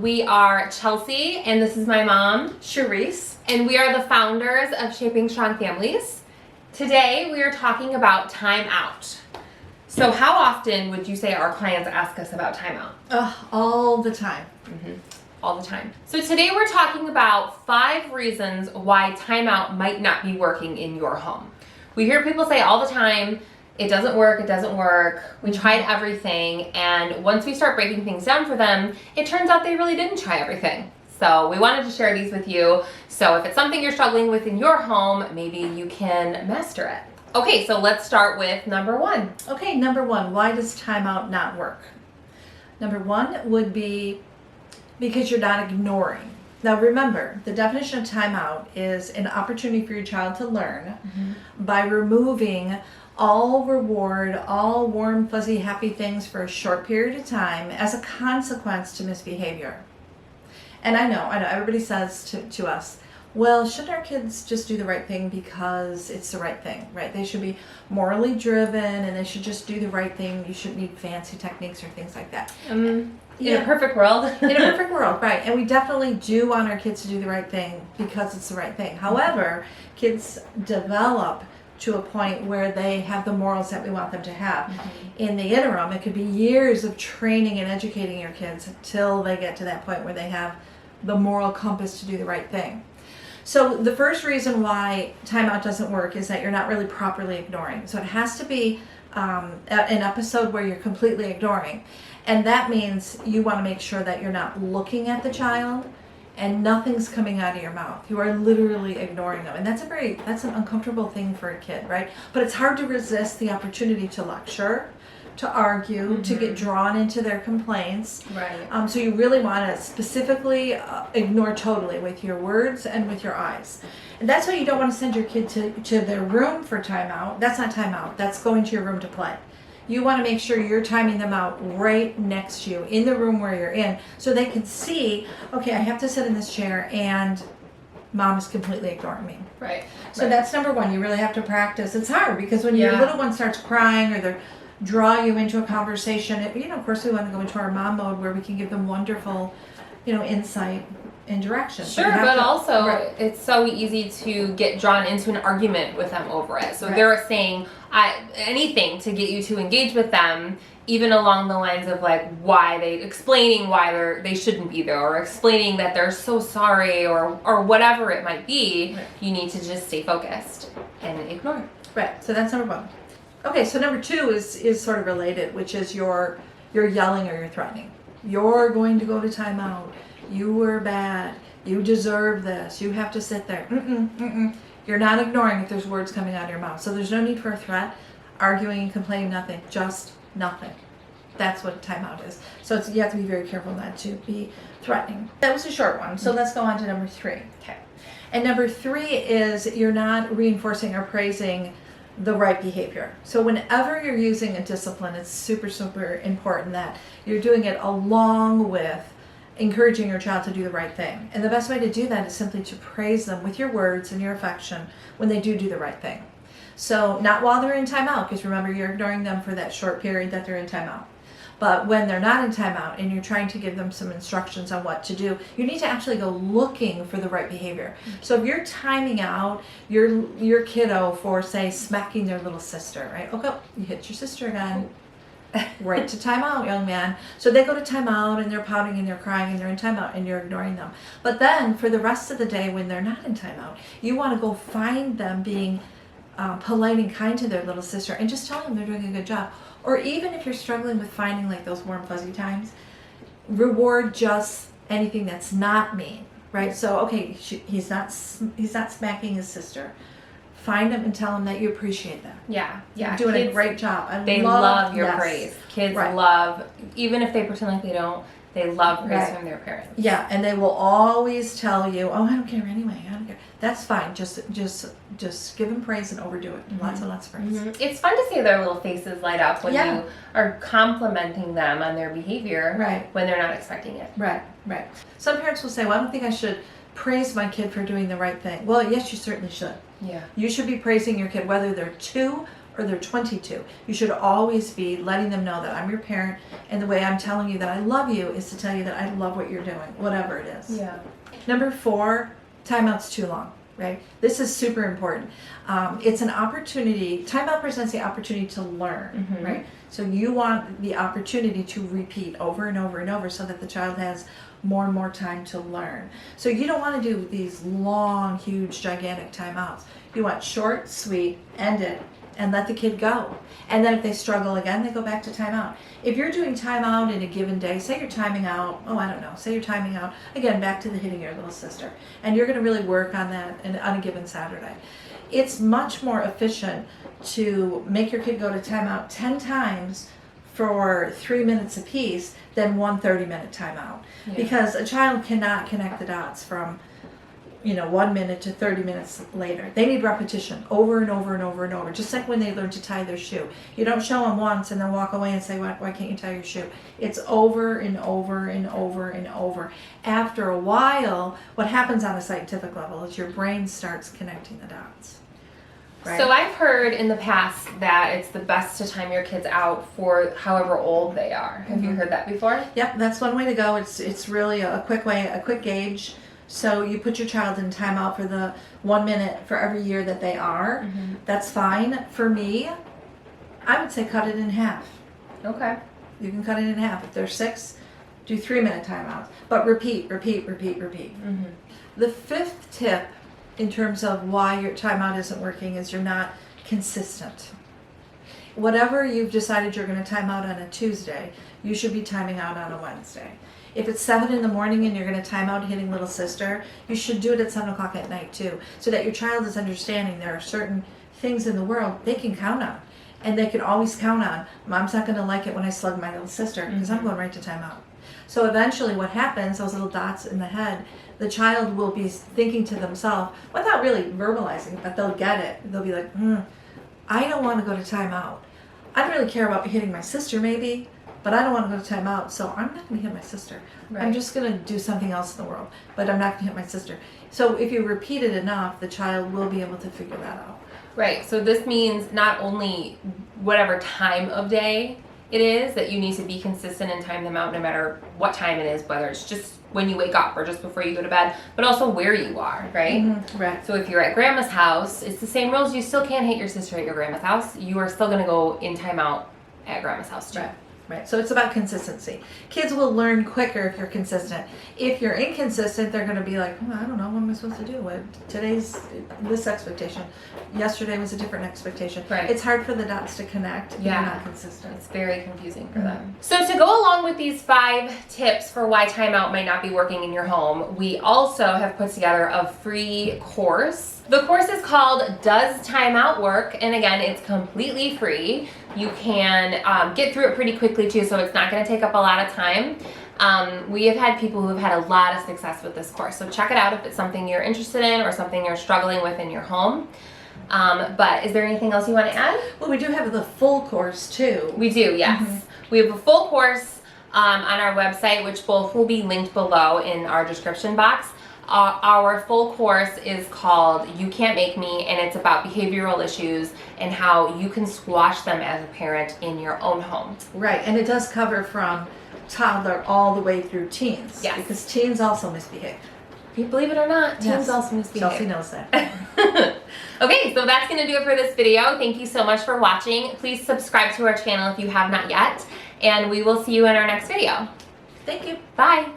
We are Chelsea, and this is my mom, Charisse. and we are the founders of Shaping Strong Families. Today, we are talking about timeout. So how often would you say our clients ask us about timeout? All the time. All the time. So today we're talking about 5 reasons why timeout might not be working in your home. We hear people say all the time, it doesn't work, we tried everything, and once we start breaking things down for them, it turns out they really didn't try everything. So we wanted to share these with you, so if it's something you're struggling with in your home, maybe you can master it. Okay, so let's start with number 1. Okay, number 1, why does timeout not work? Number 1 would be because you're not ignoring. Now remember, the definition of timeout is an opportunity for your child to learn by removing all reward, all warm, fuzzy, happy things for a short period of time as a consequence to misbehavior. And I know, everybody says to us, well, shouldn't our kids just do the right thing because it's the right thing, right? They should be morally driven and they should just do the right thing. You shouldn't need fancy techniques or things like that. In a perfect world. In a perfect world, right. And we definitely do want our kids to do the right thing because it's the right thing. However, kids develop to a point where they have the morals that we want them to have. In the interim, it could be years of training and educating your kids until they get to that point where they have the moral compass to do the right thing. So the first reason why timeout doesn't work is that you're not really properly ignoring. So it has to be an episode where you're completely ignoring. And that means you want to make sure that you're not looking at the child and nothing's coming out of your mouth. You are literally ignoring them. And that's an uncomfortable thing for a kid, right? But it's hard to resist the opportunity to lecture, to argue, to get drawn into their complaints. Right. So you really want to specifically ignore totally with your words and with your eyes. And that's why you don't want to send your kid to their room for timeout. That's not timeout. That's going to your room to play. You want to make sure you're timing them out right next to you in the room where you're in so they can see, okay, I have to sit in this chair and mom is completely ignoring me. Right. So that's number 1. You really have to practice. It's hard because when your little one starts crying or they're draw you into a conversation, of course we want to go into our mom mode where we can give them wonderful, insight and direction. Sure, but also it's so easy to get drawn into an argument with them over it. So they're saying anything to get you to engage with them, even along the lines of like explaining why they shouldn't be there, or explaining that they're so sorry, or whatever it might be. You need to just stay focused and ignore. Right. So that's number 1. Okay, so number 2 is sort of related, which is you're yelling or you're threatening. You're going to go to timeout. You were bad. You deserve this. You have to sit there. You're not ignoring if there's words coming out of your mouth. So there's no need for a threat, arguing and complaining, nothing. Just nothing. That's what timeout is. So you have to be very careful not to be threatening. That was a short one. So let's go on to number 3. Okay. And number 3 is you're not reinforcing or praising the right behavior. So whenever you're using a discipline, it's super, super important that you're doing it along with encouraging your child to do the right thing. And the best way to do that is simply to praise them with your words and your affection when they do the right thing. So not while they're in timeout, because remember, you're ignoring them for that short period that they're in timeout. But when they're not in timeout and you're trying to give them some instructions on what to do, you need to actually go looking for the right behavior. So if you're timing out your kiddo for, say, smacking their little sister, right? Okay, you hit your sister again. Right to timeout, young man. So they go to timeout and they're pouting and they're crying and they're in timeout and you're ignoring them. But then for the rest of the day when they're not in timeout, you want to go find them being polite and kind to their little sister and just tell them they're doing a good job. Or even if you're struggling with finding like those warm fuzzy times, reward just anything that's not mean, right? So okay, he's not smacking his sister. Find them and tell them that you appreciate them. Yeah. You're doing a great job. They love your praise. Kids love, even if they pretend like they don't, they love praise from their parents. Yeah, and they will always tell you, "Oh, I don't care anyway. I don't care." That's fine. Just give them praise and overdo it. Lots and lots of praise. It's fun to see their little faces light up when you are complimenting them on their behavior when they're not expecting it. Right. Some parents will say, "Well, I don't think I should praise my kid for doing the right thing." Well, yes, you certainly should. Yeah. You should be praising your kid whether they're 2 or they're 22. You should always be letting them know that I'm your parent, and the way I'm telling you that I love you is to tell you that I love what you're doing, whatever it is. Yeah. Number 4, timeout's too long, right? This is super important. It's an opportunity, timeout presents the opportunity to learn, right? So you want the opportunity to repeat over and over and over so that the child has more and more time to learn. So you don't want to do these long, huge, gigantic timeouts. You want short, sweet, end it, and let the kid go. And then if they struggle again, they go back to timeout. If you're doing timeout in a given day, say you're timing out, say you're timing out, again, back to the hitting your little sister, and you're going to really work on that on a given Saturday. It's much more efficient to make your kid go to timeout 10 times for 3 minutes apiece than one 30-minute timeout. Yeah. Because a child cannot connect the dots from 1 minute to 30 minutes later. They need repetition over and over and over and over, just like when they learn to tie their shoe. You don't show them once and then walk away and say, why can't you tie your shoe? It's over and over and over and over. After a while, what happens on a scientific level is your brain starts connecting the dots. Right? So I've heard in the past that it's the best to time your kids out for however old they are. Have you heard that before? Yep, that's one way to go. It's really a quick gauge. So you put your child in timeout for the 1 minute for every year that they are. That's fine. For me, I would say cut it in half. Okay. You can cut it in half. If they're 6, do 3-minute timeouts. But repeat. The 5th tip in terms of why your timeout isn't working is you're not consistent. Whatever you've decided you're going to time out on a Tuesday, you should be timing out on a Wednesday. If it's 7 in the morning and you're going to time out hitting little sister, you should do it at 7 o'clock at night too, so that your child is understanding there are certain things in the world they can count on. And they can always count on, Mom's not going to like it when I slug my little sister because I'm going right to timeout. So eventually what happens, those little dots in the head, the child will be thinking to themselves, without really verbalizing, but they'll get it. They'll be like, I don't want to go to timeout. I don't really care about hitting my sister maybe, but I don't want to go to timeout, so I'm not going to hit my sister. Right. I'm just going to do something else in the world, but I'm not going to hit my sister. So if you repeat it enough, the child will be able to figure that out. Right. So this means not only whatever time of day it is that you need to be consistent and time them out no matter what time it is, whether it's just when you wake up or just before you go to bed, but also where you are, right? Right. So if you're at grandma's house, it's the same rules. You still can't hit your sister at your grandma's house. You are still going to go in timeout at grandma's house too. Right. So it's about consistency. Kids will learn quicker if you're consistent. If you're inconsistent, they're going to be like, I don't know, what am I supposed to do? Today's this expectation. Yesterday was a different expectation. Right. It's hard for the dots to connect if you're not consistent. It's very confusing for them. So to go along with these 5 tips for why timeout might not be working in your home, we also have put together a free course. The course is called Does Timeout Work? And again, it's completely free. You can get through it pretty quickly too, so it's not going to take up a lot of time. We have had people who have had a lot of success with this course, so check it out if it's something you're interested in or something you're struggling with in your home. But is there anything else you want to add? Well, we do have the full course too. We do, yes. We have a full course on our website, which both will be linked below in our description box. Our full course is called You Can't Make Me, and it's about behavioral issues and how you can squash them as a parent in your own home. Right, and it does cover from toddler all the way through teens. Yes. Because teens also misbehave. Believe it or not, teens Yes. also misbehave. Chelsea knows that. Okay, so that's going to do it for this video. Thank you so much for watching. Please subscribe to our channel if you have not yet, and we will see you in our next video. Thank you. Bye.